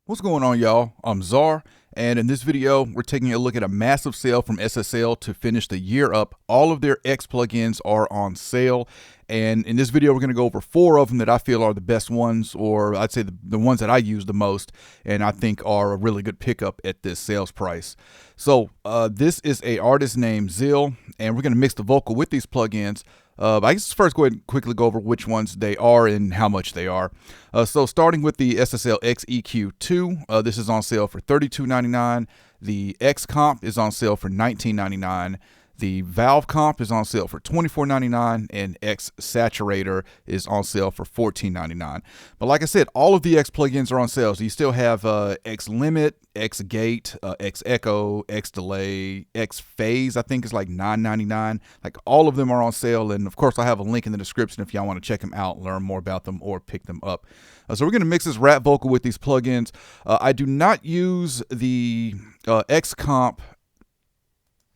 What's going on, y'all? I'm Czar, and in this video, we're taking a look at a massive sale from SSL to finish the year up. All of their X plugins are on sale, and in this video, we're going to go over 4 of them that I feel are the best ones, or I'd say the ones that I use the most, and I think are a really good pickup at this sales price. So this is a artist named Zill, and we're going to mix the vocal with these plugins. I guess first go ahead and quickly go over which ones they are and how much they are. So starting with the SSL X EQ2, this is on sale for $32.99. The X Comp is on sale for $19.99. The Valve Comp is on sale for $24.99, and X Saturator is on sale for $14.99. But like I said, all of the X plugins are on sale. So you still have X Limit, X Gate, X Echo, X Delay, X Phase, I think is like $9.99. Like all of them are on sale. And of course, I have a link in the description if y'all want to check them out, learn more about them, or pick them up. So we're going to mix this rap vocal with these plugins. I do not use the X Comp.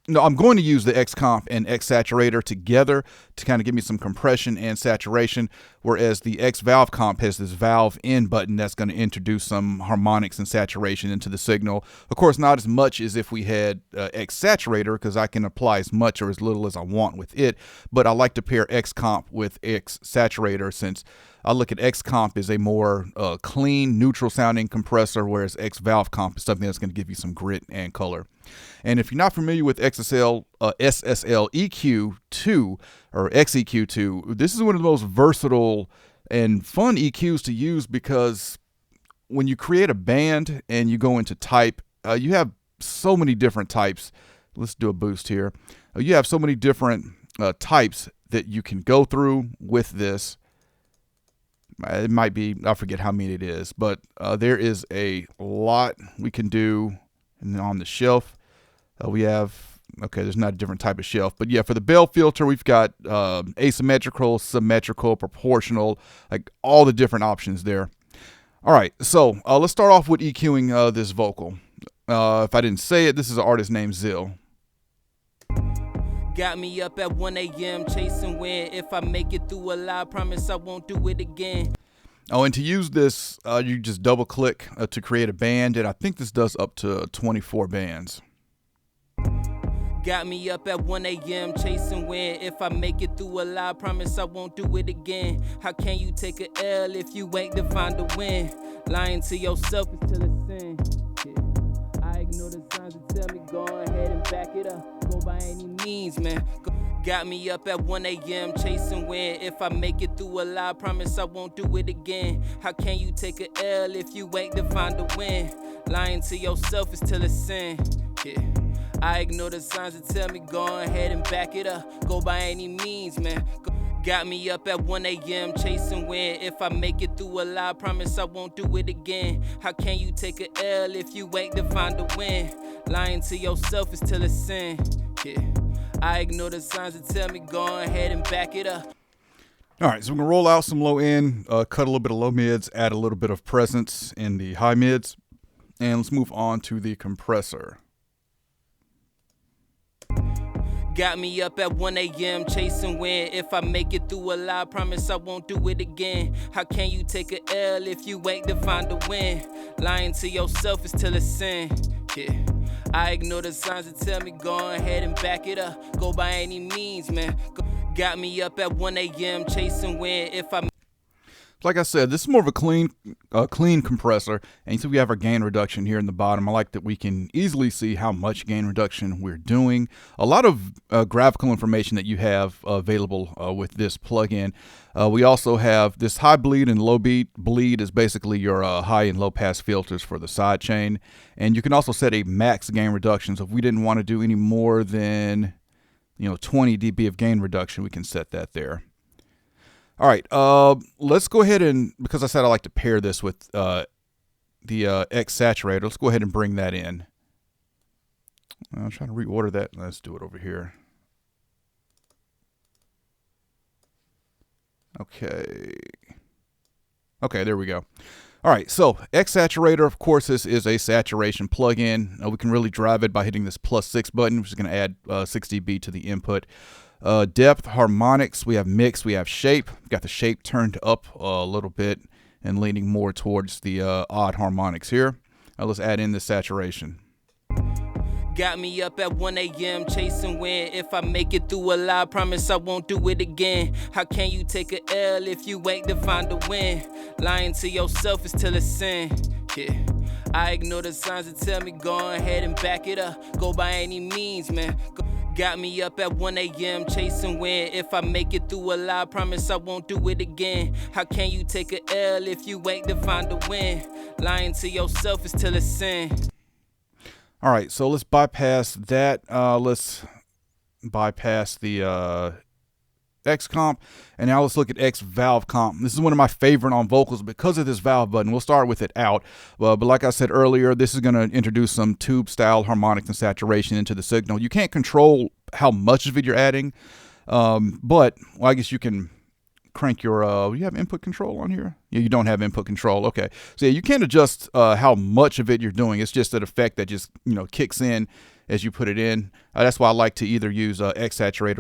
No, I'm going to use the X Comp and X Saturator together to kind of give me some compression and saturation, whereas the X Valve Comp has this Valve in button that's going to introduce some harmonics and saturation into the signal. Of course, not as much as if we had X Saturator, because I can apply as much or as little as I want with it, but I like to pair X Comp with X Saturator since I look at X Comp as a more clean, neutral sounding compressor, whereas X Valve Comp is something that's going to give you some grit and color. And if you're not familiar with SSL EQ2 or XEQ2, this is one of the most versatile and fun EQs to use, because when you create a band and you go into type, you have so many different types. Let's do a boost here. You have so many different types that you can go through with this. It might be, I forget how many it is, but there is a lot we can do. And on the shelf, we have, okay, there's not a different type of shelf, but yeah, for the bell filter, we've got asymmetrical, symmetrical, proportional, like all the different options there. All right, so let's start off with EQing this vocal. If I didn't say it, this is an artist named Zill. Got me up at 1 a.m. chasing wind. If I make it through a lie, promise I won't do it again. Oh, and to use this, you just double click to create a band, and I think this does up to 24 bands. Got me up at 1 a.m. chasing wind. If I make it through a lie, promise I won't do it again. How can you take a L if you ain't defined a win? Lying to yourself is still a sin. Yeah. I ignore the signs that tell me go ahead and back it up. Go by any means, man. Got me up at 1 a.m. chasing wind. If I make it through a lie, promise I won't do it again. How can you take a L if you ain't defined a win? Lying to yourself is still a sin. Yeah. I ignore the signs that tell me go ahead and back it up. Go by any means, man. Got me up at 1 a.m. chasing wind. If I make it through a lie, promise I won't do it again. How can you take a L if you ain't defined a win? Lying to yourself is still a sin. Yeah. I ignore the signs that tell me go ahead and back it up. All right, so we're going to roll out some low end, cut a little bit of low mids, add a little bit of presence in the high mids, and let's move on to the compressor. Got me up at 1 a.m. chasing wind. If I make it through a lie, promise I won't do it again. How can you take a L if you ain't defined a win? Lying to yourself is still a sin. Yeah. I ignore the signs that tell me go ahead and back it up. Go by any means, man. Got me up at 1 a.m. chasing wind. If I Like I said, this is more of a clean compressor, and you see we have our gain reduction here in the bottom. I like that we can easily see how much gain reduction we're doing. A lot of graphical information that you have available with this plugin. We also have this high bleed and low beat. Bleed is basically your high and low pass filters for the side chain, and you can also set a max gain reduction. So if we didn't want to do any more than 20 dB of gain reduction, we can set that there. All right, let's go ahead and, because I said I like to pair this with the X Saturator, let's go ahead and bring that in. I'm trying to reorder that. Let's do it over here. Okay. Okay, there we go. All right, so X Saturator, of course, this is a saturation plugin. We can really drive it by hitting this +6 button, which is going to add 6 dB to the input. Depth, harmonics, we have mix, we have shape. We've got the shape turned up a little bit and leaning more towards the odd harmonics here. Let's add in the saturation. Got me up at 1 a.m. chasing wind. If I make it through a lie, promise I won't do it again. How can you take a L if you ain't defined a win? Lying to yourself is still a sin. Yeah. I ignore the signs that tell me go ahead and back it up. Go by any means, man. Got me up at 1 a.m. chasing wind. If I make it through a lie, promise I won't do it again. How can you take a L if you ain't defined a win? Lying to yourself is still a sin. All right, so let's bypass that. Let's bypass the X comp, and now let's look at X valve comp. This is one of my favorite on vocals because of this valve button. We'll start with it out, but like I said earlier, this is going to introduce some tube style harmonics and saturation into the signal. You can't control how much of it you're adding, but well, I guess you can crank your you have input control on here. Yeah, you don't have input control. Okay, so yeah, you can't adjust how much of it you're doing. It's just an effect that just kicks in as you put it in. That's why I like to either use X saturator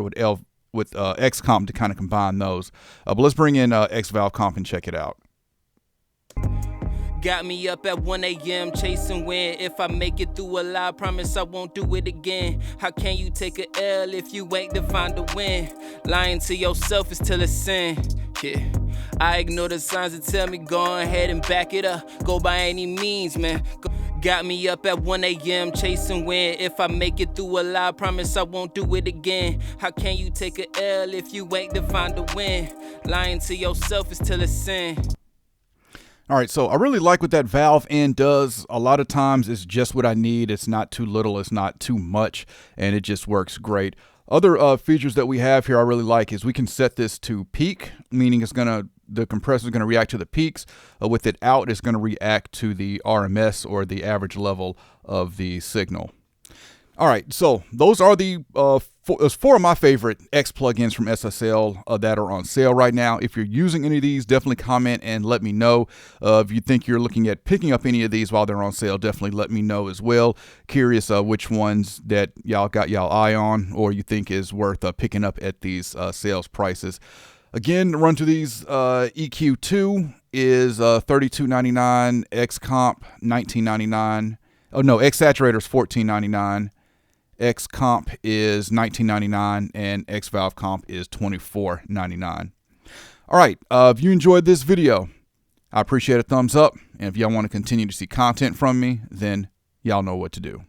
with X comp to kind of combine those. But let's bring in X valve comp and check it out. Got me up at 1 a.m. chasing wind. If I make it through a lie, promise I won't do it again. How can you take a L if you ain't defined a win? Lying to yourself is still a sin. Yeah. I ignore the signs that tell me go ahead and back it up. Go by any means, man. Got me up at 1 a.m. chasing wind. If I make it through a lie, promise I won't do it again. How can you take a L if you ain't defined a win? Lying to yourself is still a sin. All right, so I really like what that valve end does. A lot of times it's just what I need. It's not too little, it's not too much, and it just works great. Other features that we have here I really like is we can set this to peak, meaning the compressor is going to react to the peaks. With it out, it's going to react to the RMS, or the average level of the signal. All right, so those are the four of my favorite X plugins from SSL that are on sale right now. If you're using any of these, definitely comment and let me know. If you think you're looking at picking up any of these while they're on sale, definitely let me know as well. Curious which ones that y'all got y'all eye on, or you think is worth picking up at these sales prices. Again, run through these. EQ2 is $32.99, X comp $19.99. Oh no, X saturator is $14.99. X comp is $19.99, and X valve comp is $24.99. All right, if you enjoyed this video, I appreciate a thumbs up. And if y'all want to continue to see content from me, then y'all know what to do.